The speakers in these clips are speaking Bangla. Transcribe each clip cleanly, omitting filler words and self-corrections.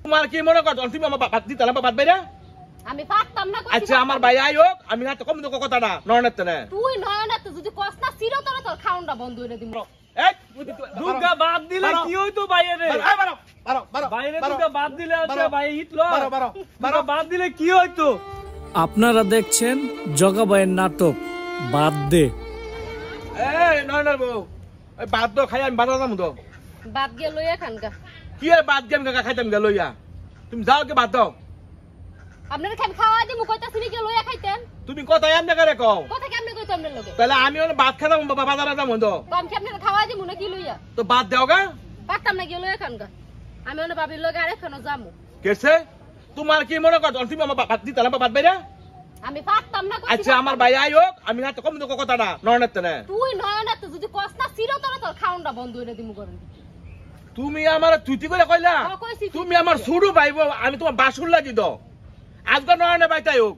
তোমার কি মনে কর তুমি আমার বাদ দিতে বাদ বাইরে আমি পারতাম না আচ্ছা আমার ভাই আইওক আমি না তো কম তো কথা না নয়নের তেনে তুই নয়নাতে যদি কস না চিরতরে তোর খাউনটা বন্ধ হইরে দিম এই দুর্গা বাদ দিলে কি হইতো বাইরে বারো বারো বারো বাইরে দুর্গা বাদ দিলে আছে ভাই হিটলো বারো বারো বারো বাদ দিলে কি হইতো। আপনারা দেখছেন জগাবাইয়ের নাটক বাদ দে। এই নয়নের বউ এই বাদ দাও খাই আমি বাদ দাম তো বাদ গিয়ে লইয়া খানগা কি বাদ গেম কাকা খাইতাম গেল ইয়া তুমি যাও কে বাদ দাও আপনারা খান খাওয়া দিমু কইতাছি নি গিয়ে লইয়া খাইতেন তুমি কথা এমনি করে কও কথা কেমনে কইতো আপনার লগে তাহলে আমি ওনে ভাত খেতাম বাজারে যাম তো কম কি আপনারা খাওয়া দিমু নাকি লইয়া তো বাদ দাও গা পারতাম না গিয়ে লইয়া খানগা আমি ওনে বাবির লগে আরেকখানো যামু কেসে তোমার কি মনে কর তুমি আমার বাদ দিতে বাদ বাইরে আমি পারতাম না আচ্ছা আমার ভাই আইওক আমি না তো কম তো কথা না নয়নের তেনে তুই নয়নাতে যদি কস না চিরতরে তোর খাউনটা বন্ধ হইরে দিমু করেন তুমি আমার তুইতি করে কইলা কইছি তুমি আমার ছুড়ু ভাইব আমি তোমার বাসুর লাগি দাও আজকে নয়নে বাইতাই হোক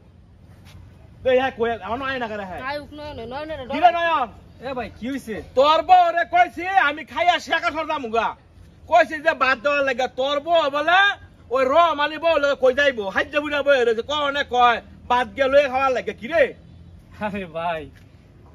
এই হ্যাঁ কই আমার নয় না করে হ্যাঁ আয়ুক নয়নের কি রে নয়ন এ ভাই কি হইছে তোর বউ রে কইছি আমি খাইয়া শেখা সরদাম মুগা কইছি যে বাদ দেওয়ার লাগে তোর বউ বলে ওই র মালি বউ লগে কই যাইবো হাজ্জা বুড়া বই রয়েছে কনে কয় বাদ গিয়ে লয়ে খাওয়ার লাগে কি রে আরে ভাই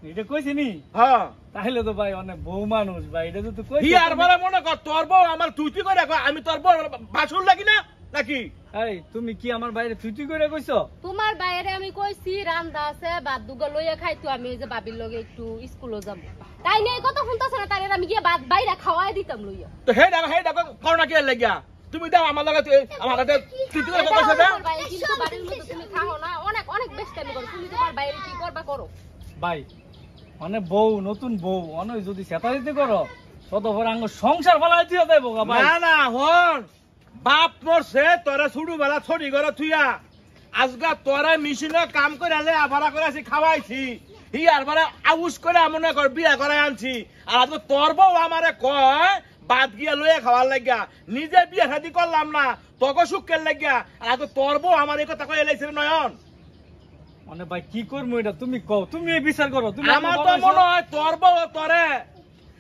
এটা কইছি নি হ্যাঁ তাহলে তো ভাই অনেক বউ মানুষ ভাই এটা তো কই হি আর বলে মনে কর তোর বউ আমার তুইতি করে কয় আমি তোর বউ বাসুর লাগি না নাকি এই তুমি কি আমার বাইরে তুই করে কইছো তোমার বাইরে আমি কইছি রান্দা আছে বাদ দুগা লইয়া খাইতো আমি এই যে বাবির লগে একটু স্কুলে যাব তাই নেই কথা শুনতাছ না তারে আমি গিয়ে বাদ বাইরে খাওয়াই দিতাম লইয়া তো হে দেখো করোনা কি লাগিয়া তুমি দাও আমার লগে আমার হাতে তুইতি করে কইছ না কিন্তু বাড়ির মধ্যে তুমি খাও না অনেক অনেক বেশি টাইম করো তুমি তোমার বাইরে কি করবা করো ভাই মানে বউ নতুন বউ অনয় যদি সেটা দিতে করো তত পর আঙ্গ সংসার ফলাই দিয়ে দেবো ভাই না না হন বাপ মরছে তোরা ছুড়ু বেলা ছড়ি করে থুইয়া আজগা তোরা মেশিনে কাম করে আলে আভারা করে আসি খাওয়াইছি হি আর বারে আউস করে মনে কর বিয়া করে আনছি আর আজকে তোর বউ আমারে কয় বাদ গিয়া লইয়া খাওয়ার লাগিয়া নিজে বিয়া শাদি করলাম না তোকে সুখের লাগিয়া আর আজকে তোর বউ আমার এই কথা কয়ে লাইছে নয়ন মানে ভাই কি করবো এটা তুমি কও তুমি এই বিচার করো তুমি আমার তো মনে হয় তোর বউ তোরে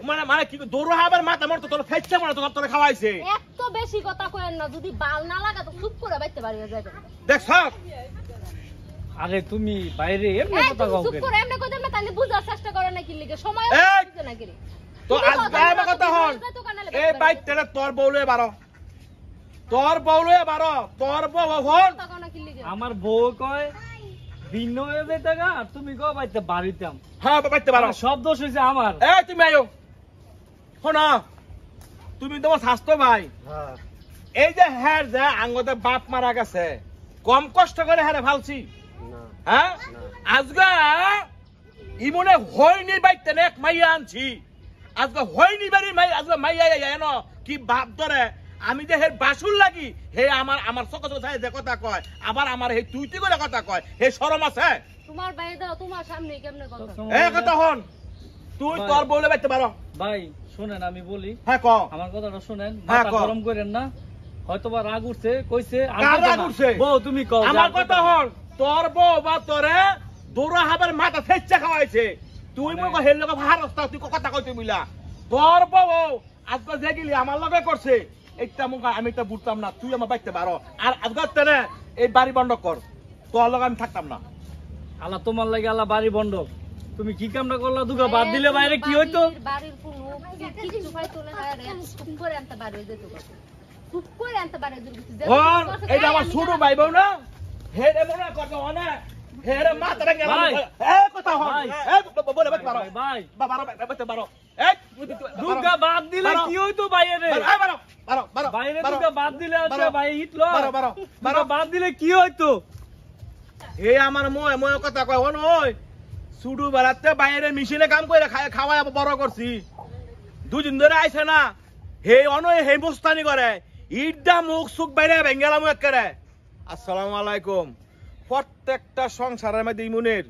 মানে মানে কি দৌড় হাবার মাথা মর তো তোর খাইছে মনে তোর খাওয়াইছে এত বেশি কথা কইেন না যদি বাল না লাগা তো চুপ করে বাইতে পারিয়া যাবেন দেখ সব আরে তুমি বাইরে এমনি কথা কও চুপ করে এমনি কইতে না তাহলে বুঝার চেষ্টা করে না কি লিগে সময় এই! হচ্ছে না কি তো আজকে আমার কথা হন এই বাইক তেলে তোর বউলে বারো তোর বউলে বারো তোর বউ হন আমার বউ কয় ভিন্ন হয়ে যেতে গা আর তুমি কও বাইতে বাড়িতাম হ্যাঁ বাইতে বারো সব দোষ হইছে আমার এই তুমি আয়ো শোনো তুমি তোমার স্বাস্থ্য ভাই এই যে হ্যার যে আঙ্গতে বাপ মারা গেছে কম কষ্ট করে হ্যারে ফালছি হ্যাঁ আজগা ইমনে হয়নি বাইতে এক মাইয়া আনছি আজকে হয়নি বাড়ি মাই আজকে মাইয়া এন কি বাপ ধরে আমি যে হে বাসুর লাগি হে আমার আমার চোখে চোখে যে কথা কয় আবার আমার হে তুইতি করে কথা কয় হে শরম আছে তোমার বাইরে দাও তোমার সামনে কেমনে কথা এই কথা হন তুই তোর বলে বাইতে পারো ভাই শুনেন আমি বলি হ্যাঁ ক আমার কথাটা শুনেন হ্যাঁ, মাথা গরম করেন না হয়তোবা রাগ উঠছে কইছে কার রাগ উঠছে? বউ তুমি কও আমার কথা হন তোর বউ বা তোরে দৌড়া হাবার মাথা ফেচ্চা খাওয়াইছে তুই মনে হের লোক ভার রাস্তা তুই কথা কইতে মিলা তোর বউ আজকে যে গেলি আমার লগে করছে এইটা মুখ আমি তো বুঝতাম না তুই আমার বাইতে পারো আর আজকে তেনে এই বাড়ি বন্ধ কর তোর লগে আমি থাকতাম না আল্লাহ তোমার লাগে আল্লাহ বাড়ি বন্ধ তুমি কি কামটা করলা দুগা বাদ দিলে বাইরে কি হইতো বাড়ির কোনো কিছু পাইতো না আরে চুপ করে আনতে পারে যেত চুপ করে আনতে পারে হন এইটা আমার ছোট ভাই বউ না হেরে মনে করছে অনেক হেরে মাথাটা গেল এই কথা হন এই বলে বাইতে পারো ভাই বাবা বাইতে পারো এই দুগা বাদ দিলে কি হইতো বাইরে বারো বারো বারো বাইরে দুগা বাদ দিলে আছে ভাই হিটলো বারো বারো বারো বাদ দিলে কি হইতো হে আমার মই কথা কয় হন ওই সুডু বেড়াতে বাইরে মেশিনে কাম করে খাওয়াই বড় করছি দুদিন ধরে আইছে না হে অনয় হে বস্তানি করে ইডা মুখ সুখ বাইরে ভেঙ্গেলাম একেবারে আসসালামু আলাইকুম প্রত্যেকটা সংসারের মধ্যে ইমুনের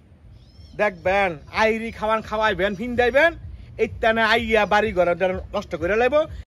দেখবেন আইরি খাওয়ান খাওয়াইবেন ফিন যাইবেন এইটানে আইয়া বাড়ি ঘর নষ্ট করে লাইব